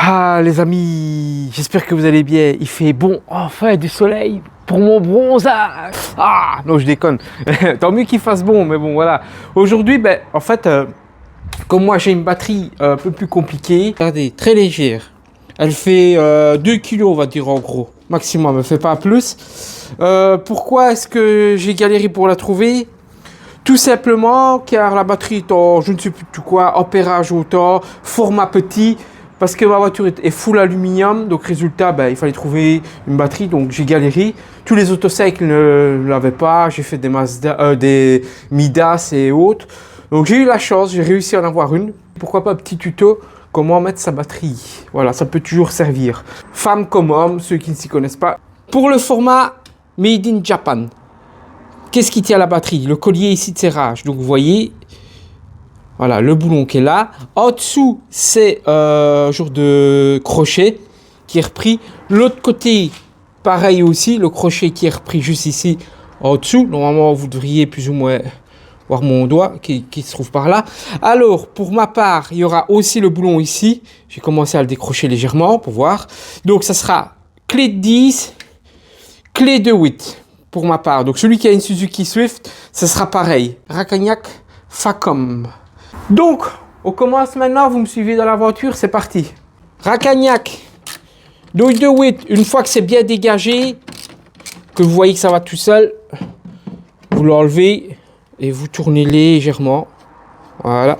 Ah les amis, j'espère que vous allez bien. Il fait bon, enfin du soleil pour mon bronzage. Ah non, je déconne. Tant mieux qu'il fasse bon, mais bon voilà. Aujourd'hui, en fait, comme moi j'ai une batterie un peu plus compliquée, regardez, très légère. Elle fait 2 kilos, on va dire en gros, maximum, elle ne fait pas plus. Pourquoi est-ce que j'ai galéré pour la trouver? Tout simplement car la batterie est en, je ne sais plus tout quoi, ampérage autant, format petit, parce que ma voiture est full aluminium, donc résultat, il fallait trouver une batterie, donc j'ai galéré. Tous les autocycles ne l'avaient pas, j'ai fait des Mazda, des Midas et autres. Donc j'ai eu la chance, j'ai réussi à en avoir une. Pourquoi pas un petit tuto, comment mettre sa batterie. Voilà, ça peut toujours servir. Femmes comme hommes, ceux qui ne s'y connaissent pas. Pour le format Made in Japan. Qu'est-ce qui tient la batterie? Le collier ici de serrage. Donc vous voyez, voilà le boulon qui est là. En dessous, c'est un genre de crochet qui est repris. L'autre côté, pareil aussi, le crochet qui est repris juste ici en dessous. Normalement, vous devriez plus ou moins voir mon doigt qui se trouve par là. Alors, pour ma part, il y aura aussi le boulon ici. J'ai commencé à le décrocher légèrement pour voir. Donc, ça sera clé de 10, clé de 8. Pour ma part. Donc celui qui a une Suzuki Swift, ce sera pareil. Rakagnac Facom. Donc, on commence maintenant, vous me suivez dans l'aventure, c'est parti. Rakagnac. Douille de 8, une fois que c'est bien dégagé, que vous voyez que ça va tout seul, vous l'enlevez et vous tournez légèrement. Voilà.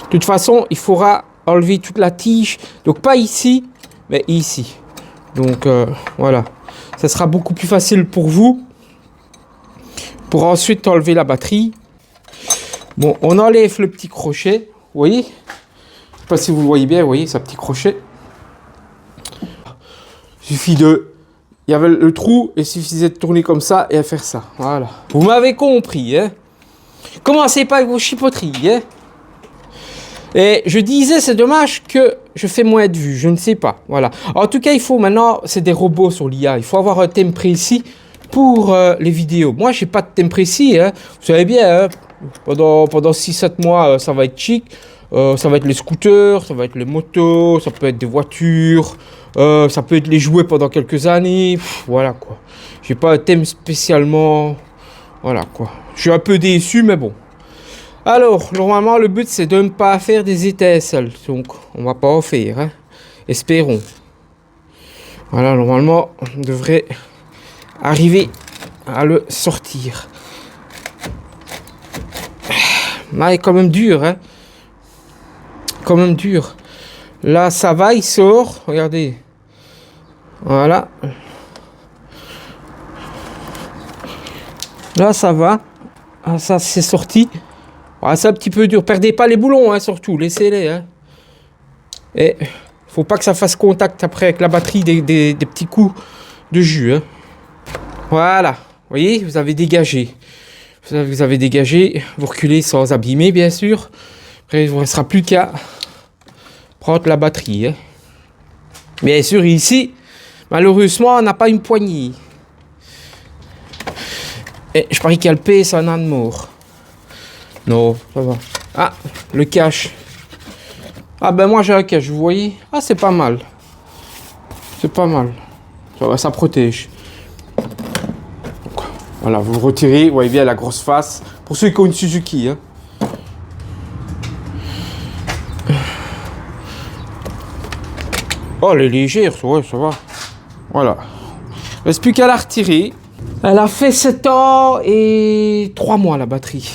De toute façon, il faudra enlever toute la tige. Donc pas ici, mais ici. Donc voilà. Ça sera beaucoup plus facile pour vous. Pour ensuite enlever la batterie. Bon, on enlève le petit crochet. Vous voyez? Je ne sais pas si vous le voyez bien. Vous voyez, ce petit crochet. Il suffit de... Il y avait le trou. Il suffisait de tourner comme ça et à faire ça. Voilà. Vous m'avez compris, hein? Commencez pas avec vos chipoteries, hein? Et je disais, c'est dommage que je fais moins de vues, je ne sais pas, voilà. En tout cas, il faut maintenant, c'est des robots sur l'IA, il faut avoir un thème précis pour les vidéos. Moi, j'ai pas de thème précis, hein. Vous savez bien, hein, pendant 6-7 mois, ça va être chic, ça va être les scooters, ça va être les motos, ça peut être des voitures, ça peut être les jouets pendant quelques années, voilà quoi. J'ai pas un thème spécialement, voilà quoi. Je suis un peu déçu, mais bon. Alors, normalement, le but, c'est de ne pas faire des étincelles. Donc, on va pas en faire. Hein. Espérons. Voilà, normalement, on devrait arriver à le sortir. Là, il est quand même dur. Hein. Quand même dur. Là, ça va, il sort. Regardez. Voilà. Là, ça va. Ah, ça, c'est sorti. Ah, c'est un petit peu dur. Perdez pas les boulons, hein, surtout. Laissez-les. Hein. Et faut pas que ça fasse contact après avec la batterie des petits coups de jus. Hein. Voilà. Vous voyez, vous avez dégagé. Vous avez dégagé. Vous reculez sans abîmer, bien sûr. Après, il ne vous restera plus qu'à prendre la batterie. Hein. Bien sûr, ici, malheureusement, on n'a pas une poignée. Et je parie qu'il y a le P, c'est un âne mort. Non, ça va. Ah, le cache. Ah moi j'ai un cache, vous voyez? Ah, c'est pas mal. C'est pas mal. Ça va, ça protège. Donc, voilà, vous le retirez, vous voyez bien la grosse face. Pour ceux qui ont une Suzuki. Hein. Oh, elle est légère, ouais, ça va. Voilà. Il reste plus qu'à la retirer. Elle a fait 7 ans et 3 mois la batterie.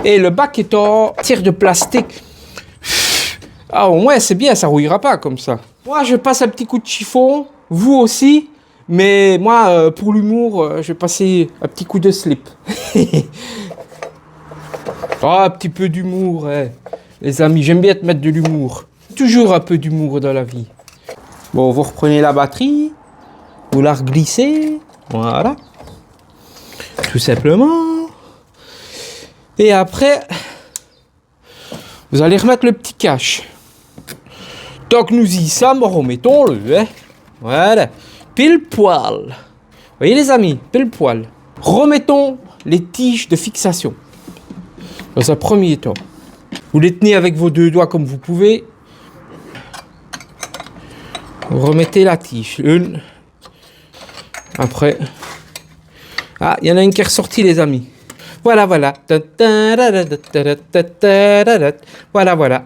Et le bac est en tire de plastique. Ah, au moins, c'est bien, ça rouillera pas comme ça. Moi, je passe un petit coup de chiffon. Vous aussi. Mais moi, pour l'humour, je vais passer un petit coup de slip. Oh, un petit peu d'humour, hein. Les amis. J'aime bien te mettre de l'humour. Toujours un peu d'humour dans la vie. Bon, vous reprenez la batterie. Vous la reglissez. Voilà. Tout simplement. Et après, vous allez remettre le petit cache. Tant que nous y sommes, remettons-le. Hein. Voilà. Pile poil. Vous voyez les amis, pile poil. Remettons les tiges de fixation. Dans un premier temps. Vous les tenez avec vos deux doigts comme vous pouvez. Vous remettez la tige. Une. Après. Ah, il y en a une qui est ressortie, les amis. Voilà, voilà. Voilà, voilà.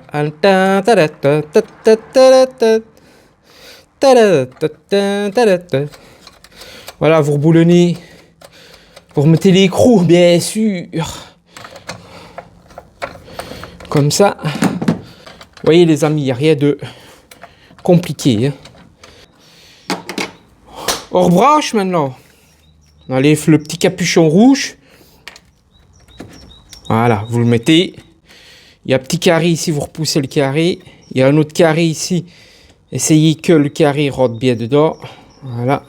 Voilà, vous reboulonnez. Vous remettez l'écrou, bien sûr. Comme ça. Vous voyez, les amis, il n'y a rien de compliqué. On rebranche maintenant. On enlève le petit capuchon rouge. Voilà, vous le mettez. Il y a un petit carré ici, vous repoussez le carré. Il y a un autre carré ici. Essayez que le carré rentre bien dedans. Voilà.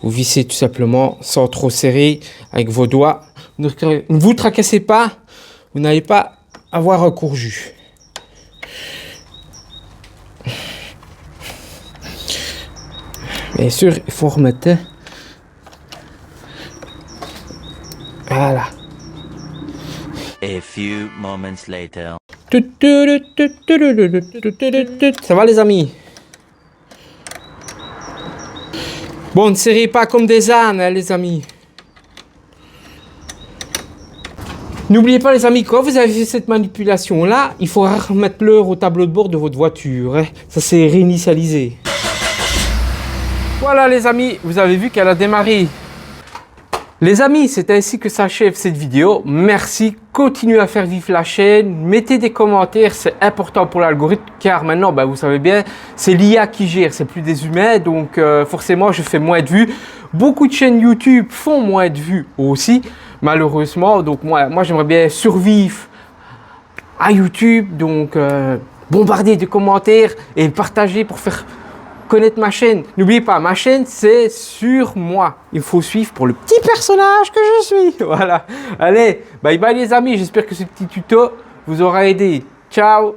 Vous vissez tout simplement sans trop serrer avec vos doigts. Ne vous tracassez pas. Vous n'allez pas avoir un courju. Bien sûr, il faut remettre. Voilà. A few moments later. Ça va les amis? Bon, ne serrez pas comme des ânes, hein, les amis. N'oubliez pas les amis, quand vous avez fait cette manipulation là, il faudra remettre l'heure au tableau de bord de votre voiture. Hein. Ça c'est réinitialisé. Voilà les amis, vous avez vu qu'elle a démarré. Les amis, c'est ainsi que s'achève cette vidéo. Merci, continuez à faire vivre la chaîne. Mettez des commentaires, c'est important pour l'algorithme. Car maintenant, vous savez bien, c'est l'IA qui gère, c'est plus des humains. Donc forcément, je fais moins de vues. Beaucoup de chaînes YouTube font moins de vues aussi, malheureusement. Donc moi j'aimerais bien survivre à YouTube. Donc bombarder de commentaires et partager pour faire connaître ma chaîne. N'oubliez pas, ma chaîne c'est sur moi. Il faut suivre pour le petit personnage que je suis. Voilà. Allez, bye bye les amis. J'espère que ce petit tuto vous aura aidé. Ciao.